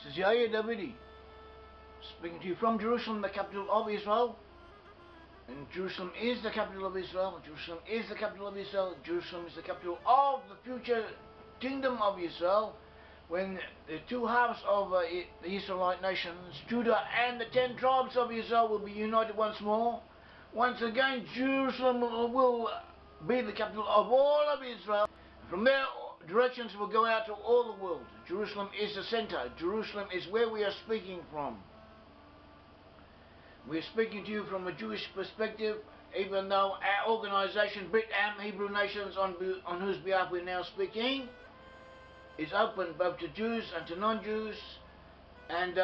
This is Yair Davidiy, speaking to you from Jerusalem, the capital of Israel. And Jerusalem is the capital of Israel. Jerusalem is the capital of Israel. Jerusalem is the capital of the future kingdom of Israel, when the two halves of the Israelite nations, Judah and the 10 tribes of Israel, will be united once more. Once again, Jerusalem will be the capital of all of Israel. From there, directions will go out to all the world. Jerusalem is the center. Jerusalem is where we are speaking from. We're speaking to you from a Jewish perspective, even though our organization, Brit-Am, Hebrew Nations, on whose behalf we're now speaking, is open both to Jews and to non-Jews, and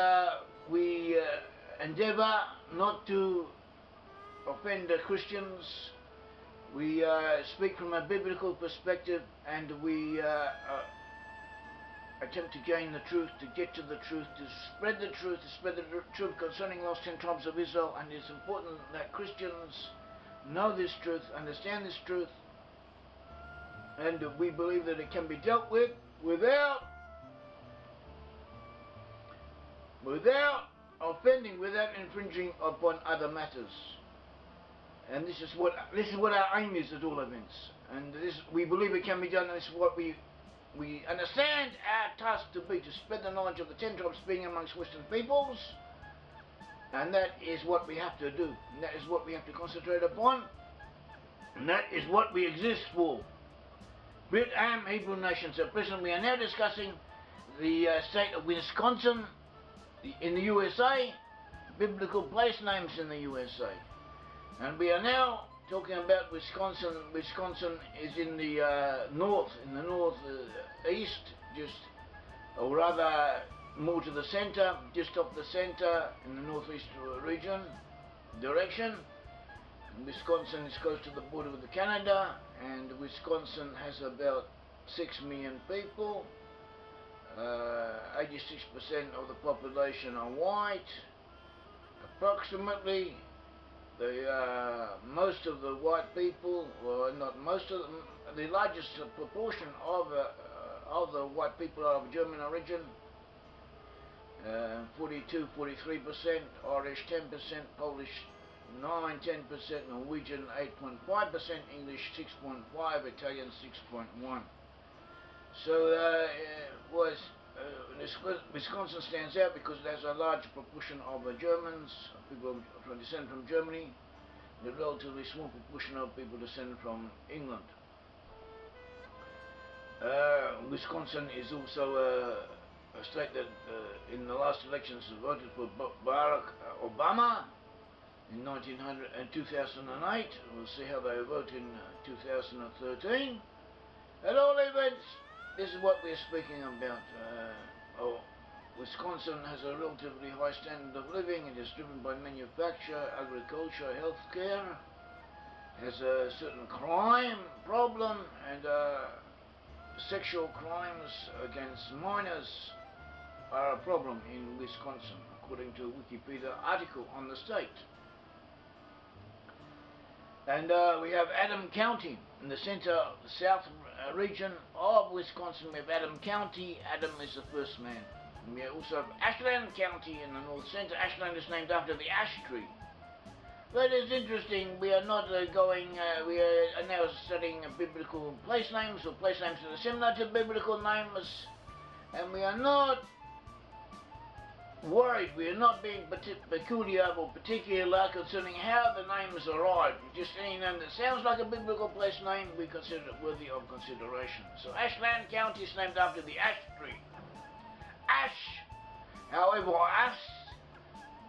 we endeavor not to offend the Christians. We speak from a biblical perspective, and we attempt to gain the truth, to get to the truth, to spread the truth concerning those 10 tribes of Israel. And it's important that Christians know this truth, understand this truth, and we believe that it can be dealt with without offending, without infringing upon other matters. And this is what our aim is at all events. And we believe it can be done, and this is what we understand our task to be, to spread the knowledge of the 10 tribes being amongst Western peoples. And that is what we have to do. And that is what we have to concentrate upon. And that is what we exist for. Brit-Am Hebrew Nations. At present we are now discussing the state of Wisconsin in the USA, biblical place names in the USA. And we are now talking about Wisconsin. Wisconsin is in the northeast, or rather more to the center, just off the center in the northeast region direction. And Wisconsin is close to the border with Canada, and Wisconsin has about 6 million people. 86% of the population are white. Approximately, most of the white people, or not most of them, the largest proportion of the white people are of German origin. 43%, Irish 10%, Polish 9-10%, Norwegian 8.5%, English 6.5%, Italian 6.1%. So Wisconsin stands out because it has a large proportion of Germans, people descended from Germany, and a relatively small proportion of people descended from England. Wisconsin is also a state that in the last elections voted for Barack Obama in 2008. We'll see how they vote in 2013. At all events, this is what we're speaking about. Wisconsin has a relatively high standard of living. It is driven by manufacture, agriculture, healthcare. Has a certain crime problem, and sexual crimes against minors are a problem in Wisconsin, according to a Wikipedia article on the state. And we have Adams County in the center, the south region of Wisconsin. We have Adams County. Adam is the first man. And we also have Ashland County in the north center. Ashland is named after the ash tree. But it's interesting, we are not we are now studying biblical place names, or place names that are similar to biblical names. And we are not worried, we are not being peculiar or particular concerning how the names arrived. Just any name that sounds like a biblical place name, we consider it worthy of consideration. So Ashland County is named after the ash tree. Ash, however, ash,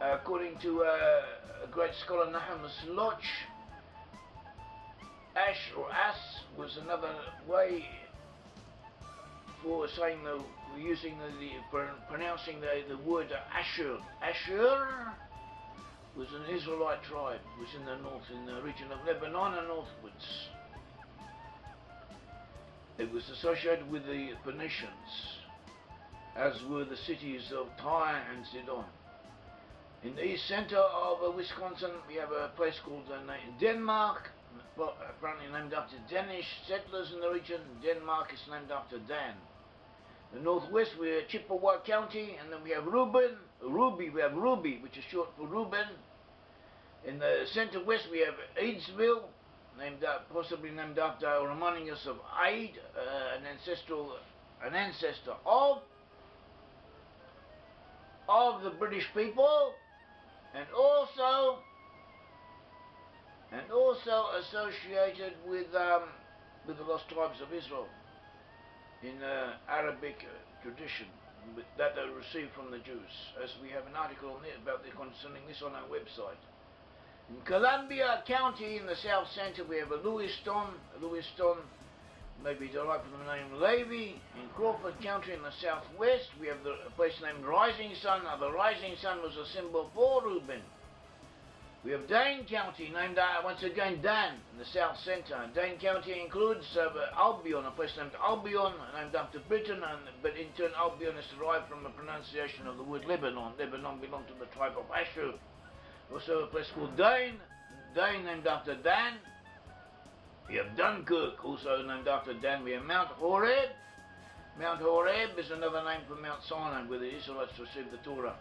according to a great scholar Nahum Sloch, ash or ass was another way for saying pronouncing the word Asher. Asher was an Israelite tribe, was in the north, in the region of Lebanon and northwards. It was associated with the Phoenicians, as were the cities of Tyre and Sidon. In the east center of Wisconsin, we have a place called Denmark, apparently named after Danish settlers in the region. Denmark is named after Dan. The northwest we have Chippewa County, and then we have Ruby, which is short for Reuben. In the center west we have Aidsville, possibly named after Romanius of Aid, an ancestor of the British people, and also associated with the lost tribes of Israel in Arabic tradition that they received from the Jews, as we have an article about concerning this on our website. In Columbia County in the south center we have a Lewiston, maybe derived from the name Levi. In Crawford County in the southwest we have a place named Rising Sun. Now the Rising Sun was a symbol for Reuben. We have Dane County, named once again Dan, in the south center. Dane County includes Albion, a place named Albion, named after Britain, but in turn Albion is derived from the pronunciation of the word Lebanon. Lebanon belonged to the tribe of Asher. Also a place called Dane named after Dan. We have Dunkirk, also named after Dan. We have Mount Horeb. Mount Horeb is another name for Mount Sinai, where the Israelites received the Torah.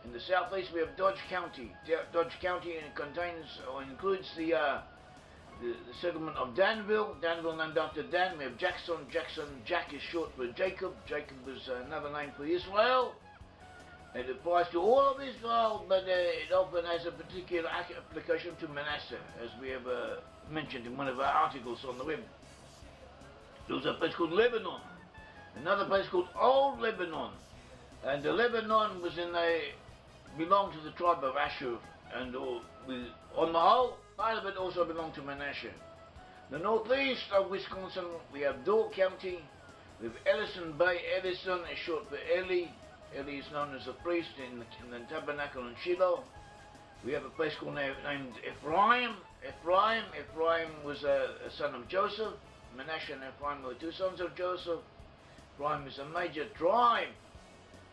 In the southeast we have Dodge County. Dodge County contains or includes the settlement of Danville named after Dan. We have Jackson. Jack is short for Jacob. Jacob is another name for Israel. It applies to all of Israel, but it often has a particular application to Manasseh, as we have mentioned in one of our articles on the web. There was a place called Lebanon, another place called Old Lebanon, and the Lebanon belonged to the tribe of Asher, and on the whole, part of it also belonged to Manasseh. The northeast of Wisconsin, we have Door County. We have Ellison Bay. Ellison is short for Eli. Eli is known as a priest in the tabernacle in Shiloh. We have a place called named Ephraim. Ephraim was a son of Joseph. Manasseh and Ephraim were two sons of Joseph. Ephraim is a major tribe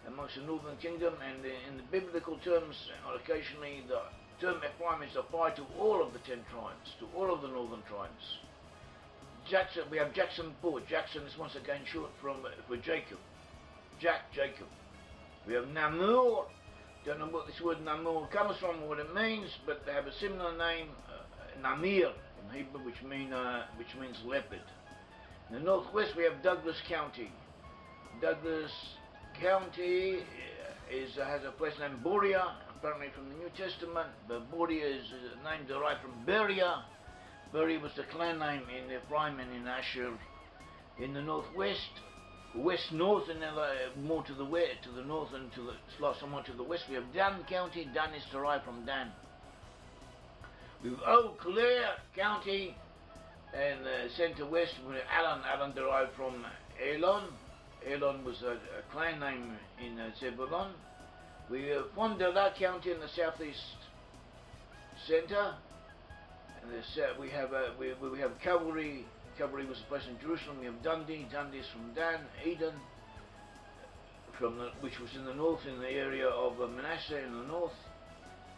amongst the northern kingdom, and in the biblical terms, occasionally the term Ephraim is applied to all of the 10 tribes, to all of the northern tribes. Jackson, we have Jacksonport. Jackson is once again short for Jacob. Jacob. We have Namur. Don't know what this word Namur comes from or what it means, but they have a similar name, Namir in Hebrew, which means leopard. In the northwest we have Douglas County. Douglas County has a place named Boria, apparently from the New Testament, but Boria is a name derived from Beria. Beria was the clan name in Ephraim and in Asher. In the northwest, west-north, and more to the west, to the north, and somewhat to the west, we have Dan County. Dan is derived from Dan. We have Eau Claire County, and center west, we have Allen derived from Elon. Elon was a clan name in Zebulon. We have Fond du Lac County in the southeast center, and we have Calvary. Calvary was a place in Jerusalem. We have Dundee. Dundee is from Dan. Eden, which was in the north, in the area of Manasseh in the north.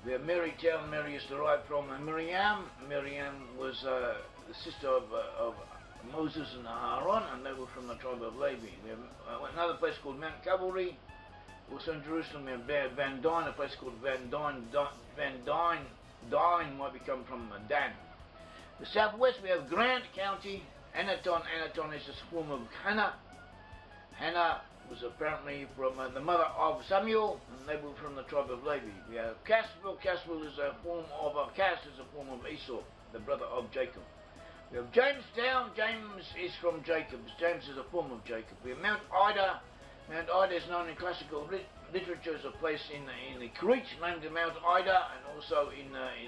We have Marytown. Mary is derived from Miriam. Miriam was the sister of Moses and Aaron, and they were from the tribe of Levi. We have another place called Mount Calvary, also in Jerusalem. We have Van Dyne, a place called Van Dyne. Dyne might become from Dan. The southwest we have Grant County. Anaton. Anaton is a form of Hannah. Hannah was apparently from the mother of Samuel, and they were from the tribe of Levi. We have Cassville. Cassville is a form of Cass is a form of Esau, the brother of Jacob. We have Jamestown. James is from Jacob. James is a form of Jacob. We have Mount Ida. Mount Ida is known in classical literature as a place in the Crete named Mount Ida, and also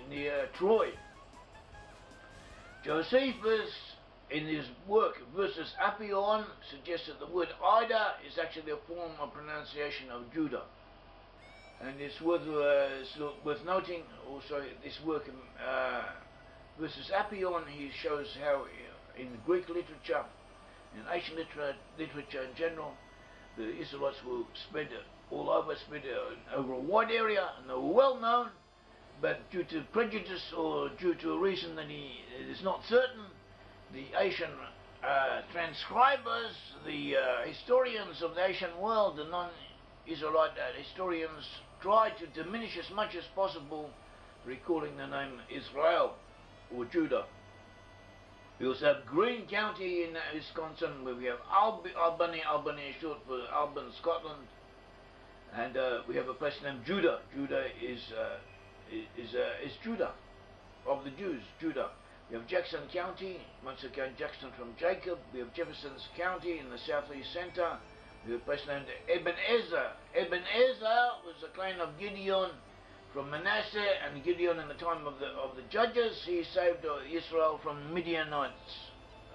near Troy. Josephus, in his work Versus Apion, suggests that the word Ida is actually a form of pronunciation of Judah. And it's worth noting also this work, Versus Apion, he shows how in Greek literature, in Asian literature in general, the Israelites were spread all over, over a wide area, and they were well known, but due to prejudice or due to a reason that is not certain, the Asian transcribers, the historians of the ancient world, the non-Israelite historians, try to diminish as much as possible recalling the name Israel or Judah. We also have Greene County in Wisconsin, where we have Albany. Albany is short for Alban, Scotland, and we have a place named Judah. Judah is Judah, of the Jews, Judah. We have Jackson County, once again Jackson from Jacob. We have Jefferson's County in the southeast center. We have a place named Ebenezer. Ebenezer was a clan of Gideon from Manasseh, and Gideon in the time of the judges, he saved Israel from the Midianites,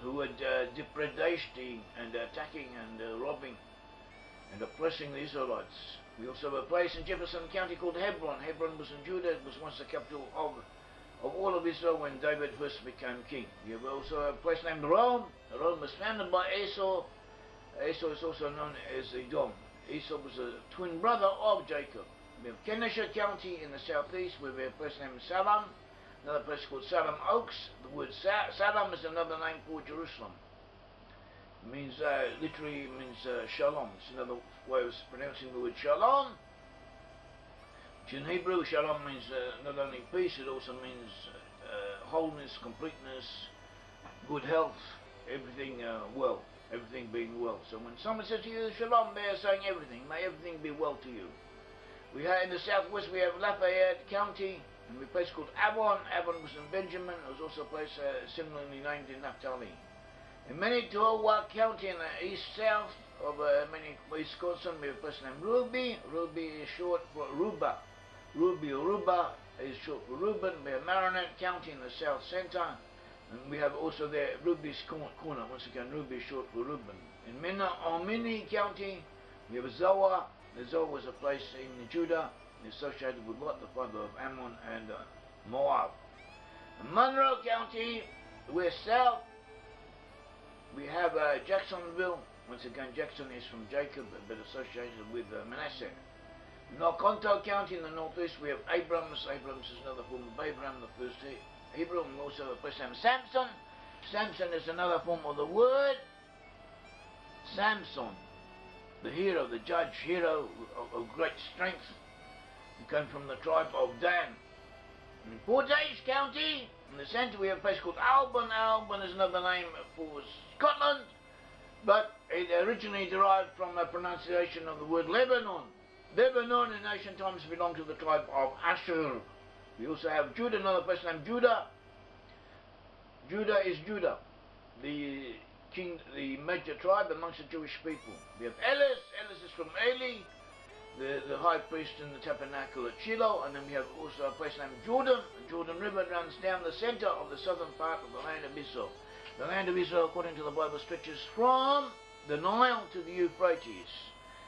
who were depredating and attacking and robbing and oppressing the Israelites. We also have a place in Jefferson County called Hebron. Hebron was in Judah. It was once the capital of all of Israel when David first became king. We have also a place named Rome. Rome was founded by Esau. Esau is also known as Edom. Esau was a twin brother of Jacob. We have Kenosha County in the southeast, where we have a place named Salem, another place called Salem Oaks. The word Salem is another name for Jerusalem. It means, literally means shalom. It's another way of pronouncing the word shalom. Which in Hebrew, shalom means not only peace, it also means wholeness, completeness, good health, everything well, everything being well. So when someone says to you shalom, they are saying everything. May everything be well to you. We have in the southwest, we have Lafayette County, and a place called Avon. Avon was in Benjamin. It was also a place similarly named in Naphtali. In Manitowoc County in the east-south of Wisconsin, we have a place named Ruby. Ruby is short for Ruba. Ruby or Ruba is short for Reuben. We have Marinette County in the south center, and we have also there Ruby's Corner. Once again, Ruby is short for Reuben. In Mini County, we have Zoar. Zoar was a place in Judah associated with Lot, the father of Ammon and Moab. In Monroe County, we're south. We have Jacksonville. Once again, Jackson is from Jacob, but associated with Manasseh. In Oconto County in the northeast, we have Abrams. Abrams is another form of Abraham, the first Hebrew. And we also have a place named Samson. Samson is another form of the word Samson. The hero, the judge, hero of great strength, who came from the tribe of Dan. In Portage County, in the centre, we have a place called Alban. Alban is another name for Scotland, but it originally derived from a pronunciation of the word Lebanon. Lebanon in ancient times belonged to the tribe of Asher. We also have Judah, another place named Judah. Judah is Judah, the major tribe amongst the Jewish people. We have Elis. Elis is from Eli, the high priest in the tabernacle at Shiloh. And then we have also a place named Jordan. The Jordan River runs down the center of the southern part of the land of Israel. The land of Israel, according to the Bible, stretches from the Nile to the Euphrates.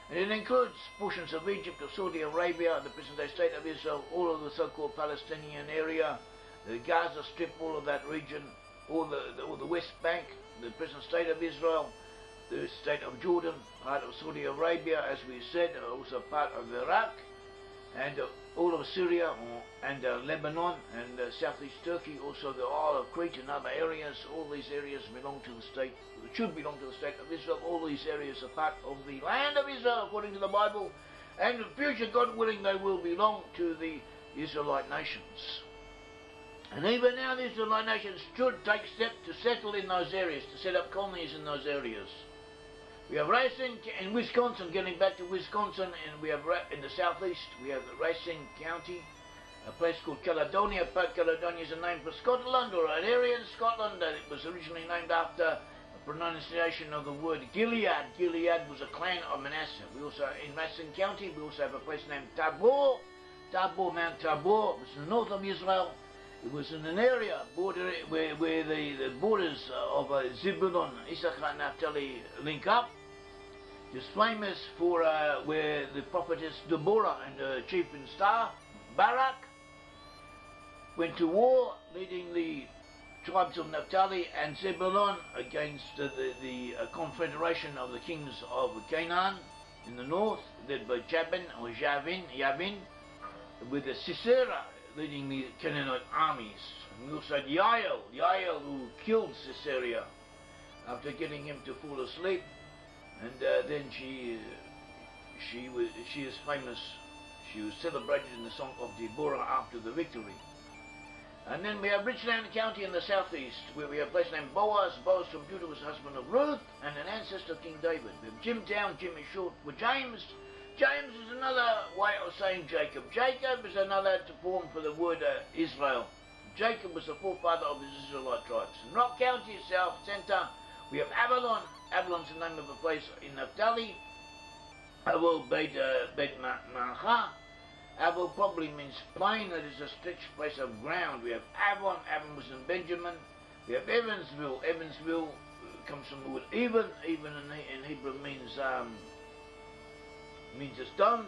And it includes portions of Egypt, of Saudi Arabia, the present-day state of Israel, all of the so-called Palestinian area, the Gaza Strip, all of that region, all the West Bank, the present state of Israel, the state of Jordan, part of Saudi Arabia, as we said, also part of Iraq, and all of Syria and Lebanon and southeast Turkey, also the Isle of Crete and other areas. All these areas belong to the state, should belong to the state of Israel. All these areas are part of the land of Israel according to the Bible, and in the future, God willing, they will belong to the Israelite nations. And even now the Israelite nations should take steps to settle in those areas, to set up colonies in those areas. We have Racine in Wisconsin, getting back to Wisconsin, and we have in the southeast, we have Racine County, a place called Caledonia. Port Caledonia is a name for Scotland, or an area in Scotland, and it was originally named after a pronunciation of the word Gilead. Gilead was a clan of Manasseh. We also, in Racine County, we also have a place named Tabor. Mount Tabor, was in the north of Israel. It was in an area where the borders of Zebulon, Issachar and Naphtali link up. It's famous for where the prophetess Deborah and the chief and star, Barak, went to war, leading the tribes of Naphtali and Zebulon against the confederation of the kings of Canaan in the north, led by Yavin, with the Sisera leading the Canaanite armies. And we also had Yair, who killed Sisera after getting him to fall asleep, and then she is famous. She was celebrated in the song of Deborah after the victory. And then we have Richland County in the southeast, where we have a place named Boaz. Boaz from Judah was husband of Ruth and an ancestor of King David. We have Jimtown, Jim is short for James. James is another way of saying Jacob. Jacob is another form for the word Israel. Jacob was the forefather of the Israelite tribes. In Rock County, south centre, we have Avalon. Avalon's the name of a place in Naphtali. Aval Beit-Maachah. Aval probably means plain, that is a stretched place of ground. We have Avon. Avon was in Benjamin. We have Evansville. Evansville comes from the word even. Even in Hebrew means a stone.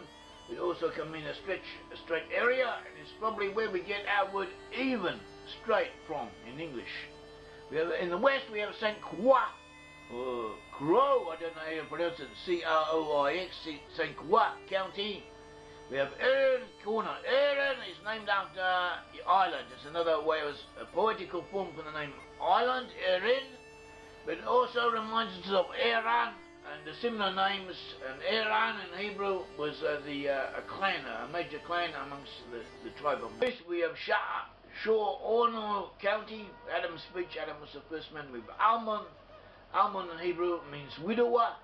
It also can mean a straight area, and it's probably where we get our word even, straight, from in English. We have in the west we have St. Croix, or Croix, I don't know how you pronounce it, C-R-O-I-X, St. Croix County. We have Erin Corner. Erin is named after the island. It's another way of a poetical form for the name island, Erin, but it also reminds us of Iran. And the similar names, and Iran in Hebrew was a clan, a major clan amongst the tribe of Manasseh. We have Shaw, Orno County, Adam's speech. Adam was the first man. We have Almon. Almon in Hebrew means widower.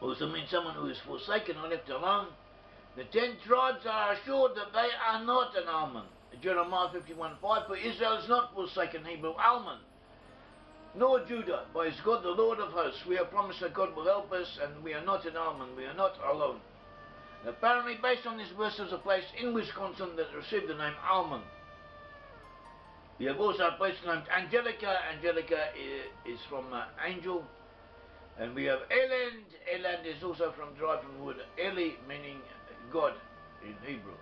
Also means someone who is forsaken or left alone. The 10 tribes are assured that they are not an Almon. Jeremiah 51:5, for Israel is not forsaken, Hebrew Almon, nor Judah, but is God the Lord of hosts. We have promised that God will help us, and we are not an Almon, we are not alone. Apparently, based on this verse, there's a place in Wisconsin that received the name Almon. We have also a place named Angelica. Angelica is from angel. And we have Eland. Eland is also derived from the word Eli, meaning God in Hebrew.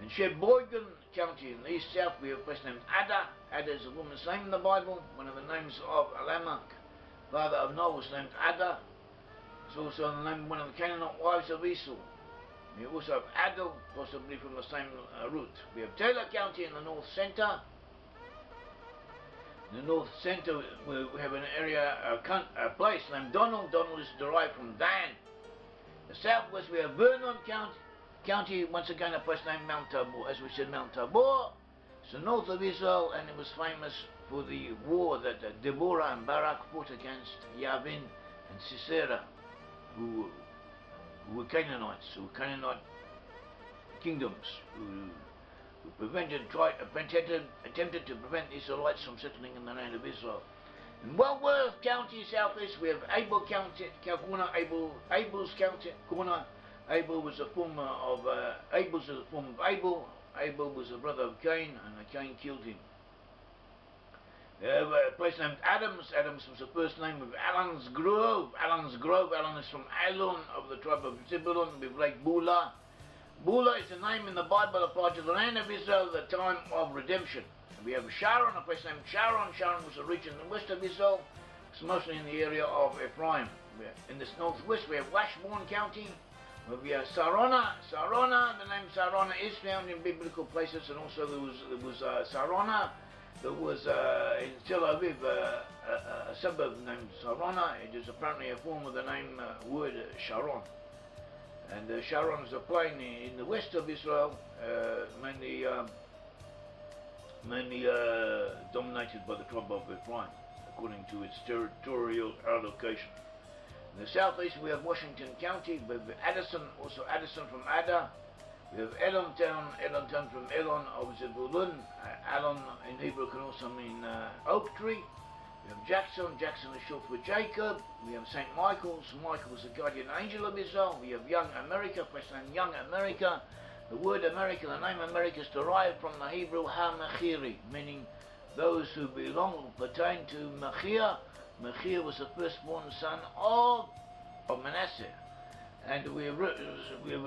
In Sheboygan County in the east-south, we have a place named Ada. Ada is a woman's name in the Bible. One of the names of Lamech, father of Noah, was named Ada. It's also the name of one of the Canaanite wives of Esau. We also have Adel, possibly from the same root. We have Taylor County in the north centre. In the north centre, we have an area, a place named Donald. Donald is derived from Dan. The southwest, we have Vernon County, once again a place named Mount Tabor. As we said, Mount Tabor, it's the north of Israel, and it was famous for the war that Deborah and Barak fought against Yavin and Sisera, who were Canaanites, who were Canaanite kingdoms, who attempted to prevent the Israelites from settling in the land of Israel. In Walworth County, southeast, we have Abel County, Abel's County, corner. Abel was a form of Abel. Abel was a brother of Cain, and Cain killed him. We have a place named Adams. Adams was the first name of Alan's Grove. Alan's Grove. Alan is from Alon of the tribe of Zebulon. We have Lake Bula. Bula is the name in the Bible applied to the land of Israel at the time of redemption. We have Sharon, a place named Sharon. Sharon was a region in the west of Israel. It's mostly in the area of Ephraim. In this northwest, we have Washburn County. We have Sarona. Sarona, the name Sarona is found in biblical places, and also there was Sarona. There was in Tel Aviv a suburb named Sarona. It is apparently a form of the name word Sharon. And Sharon is a plain in the west of Israel, mainly dominated by the tribe of Ephraim, according to its territorial allocation. In the southeast, we have Washington County. We have Addison, also Addison from Ada. We have Elontown from Elon of Zebulun. Elon in Hebrew can also mean oak tree. We have Jackson. Jackson is short for Jacob. We have St. Michael's. Michael was the guardian angel of Israel. We have Young America, place named Young America. The word America, the name America, is derived from the Hebrew ha-machiri, meaning those who belong or pertain to Machir. Machir was the firstborn son of Manasseh. And we have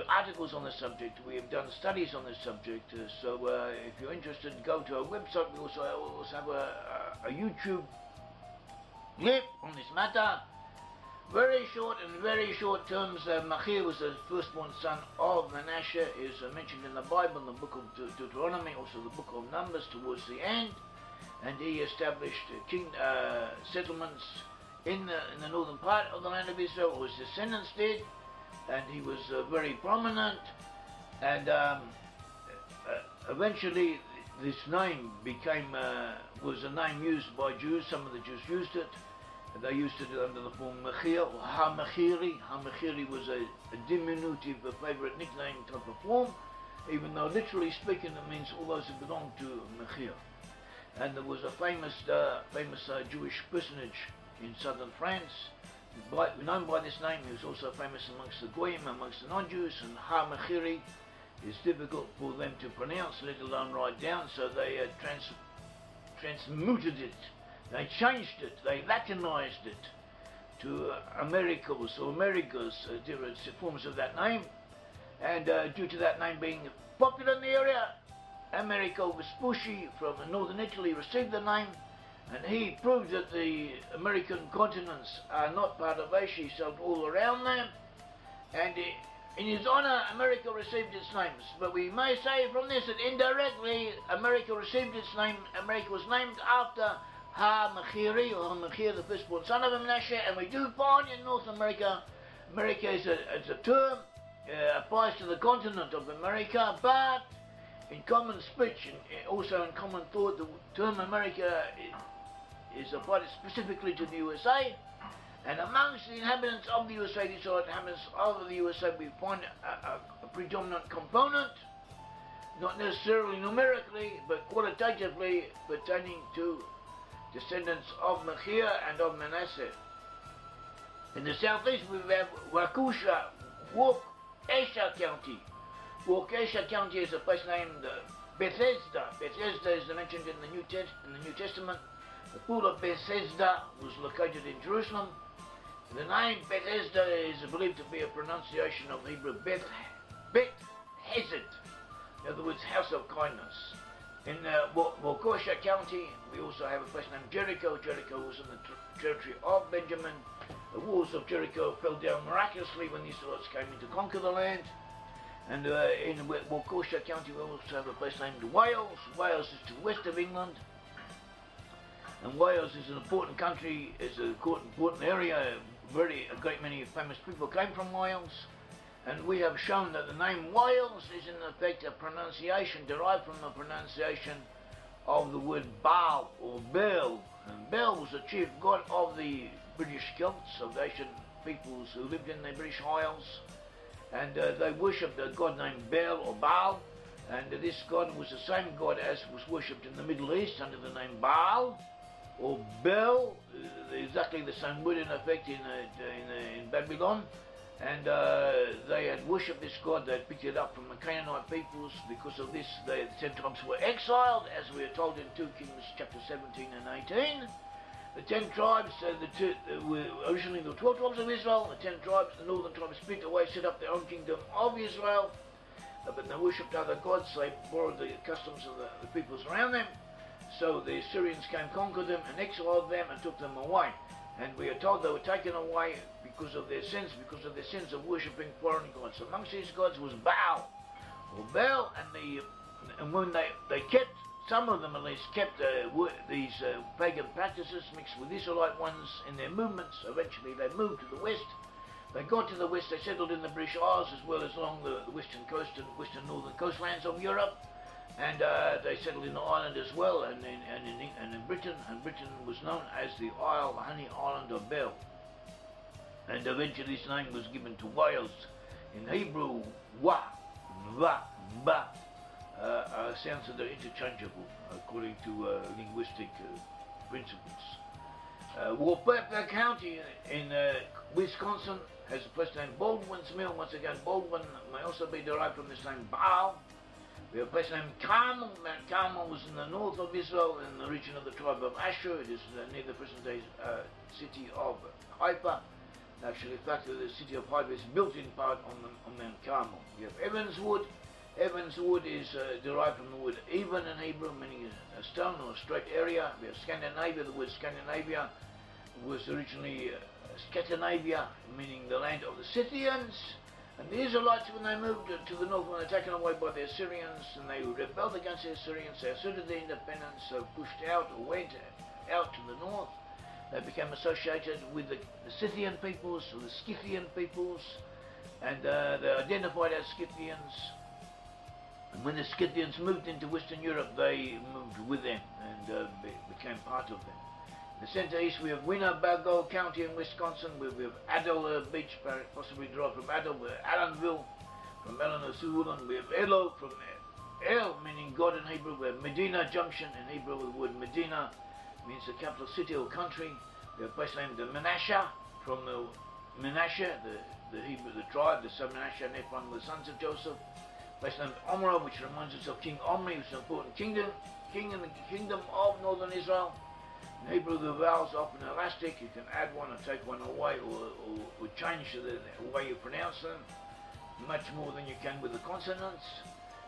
articles on the subject. We have done studies on this subject. So if you're interested, go to our website. We also have a YouTube clip on this matter. Very short, in very short terms, Machir was the firstborn son of Manasseh. Is mentioned in the Bible, in the book of Deuteronomy, also the book of Numbers towards the end. and he established settlements in the northern part of the land of Israel, or his descendants did, and he was very prominent, and eventually this name was a name used by Jews. Some of the Jews used it. They used it under the form Mechir or Ha-Mechiri. Ha-Mechiri was a diminutive, a favorite nickname type of form, even though literally speaking it means all those who belong to Mechir. And there was a famous Jewish personage in southern France, known by this name. He was also famous amongst the Goyim, amongst the non-Jews, and Ha-Mechiri is difficult for them to pronounce, let alone write down, so they transmuted it, they changed it, they Latinized it to Americos or Americas, different forms of that name, and due to that name being popular in the area, Americo Vespucci from northern Italy received the name, and he proved that the American continents are not part of Asia, he sailed all around them, and in his honor, America received its names. But we may say from this that indirectly, America received its name. America was named after Ha-Mechiri, or Ha-Mechir, the firstborn son of Manasseh, and we do find in North America, America is a term, applies to the continent of America, but in common speech, and also in common thought, the term America is applied specifically to the USA. And amongst the inhabitants of the USA, these are inhabitants of the USA, we find a predominant component, not necessarily numerically, but qualitatively pertaining to descendants of Mechir and of Manasseh. In the southeast, we have Waukesha, Waukesha County. Waukesha County is a place named Bethesda. Bethesda is mentioned in the New Testament. The pool of Bethesda was located in Jerusalem. The name Bethesda is believed to be a pronunciation of Hebrew Bet Hesed, in other words, house of kindness. In Waukesha County, we also have a place named Jericho. Jericho was in the territory of Benjamin. The walls of Jericho fell down miraculously when the Israelites came in to conquer the land. And in Waukesha County, we also have a place named Wales. Wales is to the west of England. And Wales is an important country, it's an important area. A great many famous people came from Wales, and we have shown that the name Wales is in effect a pronunciation derived from the pronunciation of the word Baal or Bel. And Bel was the chief god of the British Celts, of the Asian peoples who lived in the British Isles, and they worshipped a god named Bel or Baal, and this god was the same god as was worshipped in the Middle East under the name Baal or Bel, exactly the same word in effect in Babylon, and they had worshipped this god. They had picked it up from the Canaanite peoples. Because of this, the 10 tribes were exiled, as we are told in 2 Kings chapter 17 and 18. The 10 tribes, were originally the 12 tribes of Israel. The 10 tribes, the northern tribes split away, set up their own kingdom of Israel, but they worshipped other gods. They borrowed the customs of the peoples around them. So the Assyrians came, conquered them, and exiled them, and took them away. And we are told they were taken away because of their sins of worshipping foreign gods. Amongst these gods was Baal, or Baal, and when they kept, some of them at least, kept these pagan practices mixed with Israelite ones in their movements. Eventually they moved to the west. They got to the west, they settled in the British Isles as well as along the western coast and western northern coastlands of Europe. And they settled in Ireland as well, and in Britain, and Britain was known as the honey island of Bel. And eventually this name was given to Wales. In Hebrew, wa, va, ba, sounds that are interchangeable according to linguistic principles. Waukesha County in Wisconsin has a place named Baldwin's Mill. Once again, Baldwin may also be derived from this name Baal. We have a place named Carmel. Mount Carmel was in the north of Israel, in the region of the tribe of Asher. It is near the present-day city of Haifa. Actually, in fact, the city of Haifa is built in part on Mount Carmel. We have Evanswood. Evanswood is derived from the word even in Hebrew, meaning a stone or a straight area. We have Scandinavia. The word Scandinavia was originally Scandinavia, meaning the land of the Scythians. And the Israelites, when they moved to the north, when they were taken away by the Assyrians, and they rebelled against the Assyrians, they asserted their independence, so pushed out or went out to the north. They became associated with the Scythian peoples, or the Scythian peoples, and they identified as Scythians. And when the Scythians moved into Western Europe, they moved with them and became part of them. In the center east, we have Winnebago County in Wisconsin. We have Adel Beach, possibly derived from Adel, we have Allenville, from Eleanor Zebulon. We have Elo, from El, meaning God in Hebrew. We have Medina Junction in Hebrew. The word Medina means the capital city or country. We have a place named Manasseh, from the Manasseh, the Hebrew, the tribe, the son of Manasseh and Ephraim were the sons of Joseph. A place named Omrah, which reminds us of King Omri, who's an important king in the kingdom of northern Israel. In Hebrew, the vowels are often elastic. You can add one or take one away, or change the way you pronounce them, much more than you can with the consonants.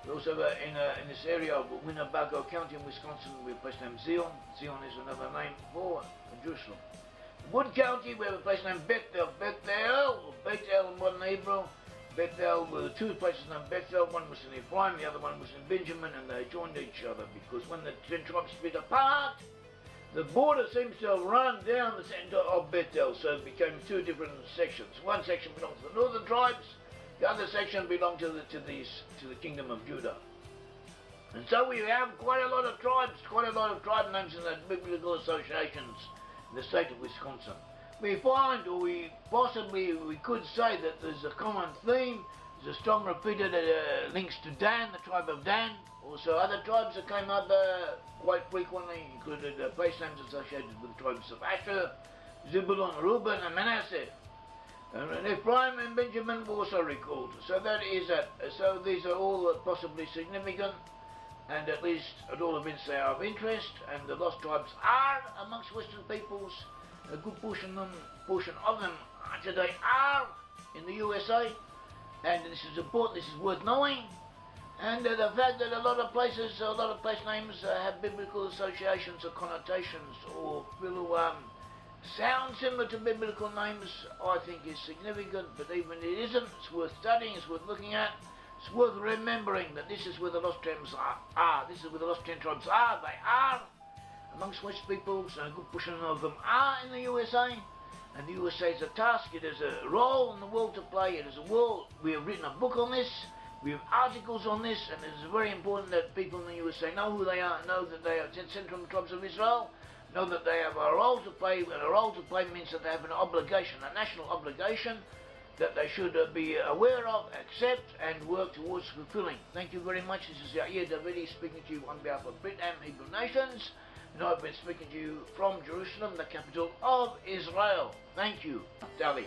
We also have in this area of Winnebago County in Wisconsin, we have a place named Zion. Zion is another name for Jerusalem. Wood County, we have a place named Bethel. Bethel in modern Hebrew. Bethel were two places named Bethel. One was in Ephraim, the other one was in Benjamin, and they joined each other because when the 10 tribes split apart, the border seems to have run down the center of Bethel, so it became two different sections. One section belonged to the northern tribes, the other section belonged to the kingdom of Judah. And so we have quite a lot of tribes, quite a lot of tribe names in the biblical associations in the state of Wisconsin. We find, or we could say that there's a common theme. There's a strong repeated links to Dan, the tribe of Dan. Also other tribes that came up quite frequently included place names associated with the tribes of Asher, Zebulon, Reuben and Manasseh. And Ephraim and Benjamin were also recalled. So that is that. So these are all possibly significant, and at least at all events they are of interest, and the lost tribes are amongst Western peoples. A good portion of them today are in the USA, and this is important, this is worth knowing. And the fact that a lot of place names have biblical associations or connotations or sound similar to biblical names, I think is significant, but even it isn't, it's worth studying, it's worth looking at, it's worth remembering that this is where the lost tribes are. This is where the lost 10 tribes are. They are amongst West peoples, and a good portion of them are in the USA. And the USA is a task, it has a role in the world to play, it is a world. We have written a book on this, we have articles on this, and it is very important that people in the USA know who they are, know that they are 10 central tribes of Israel, know that they have a role to play, and a role to play means that they have an obligation, a national obligation, that they should be aware of, accept, and work towards fulfilling. Thank you very much. This is Yair Davidiy speaking to you on behalf of Brit-Am Hebrew Nations, and I've been speaking to you from Jerusalem, the capital of Israel. Thank you. Dali.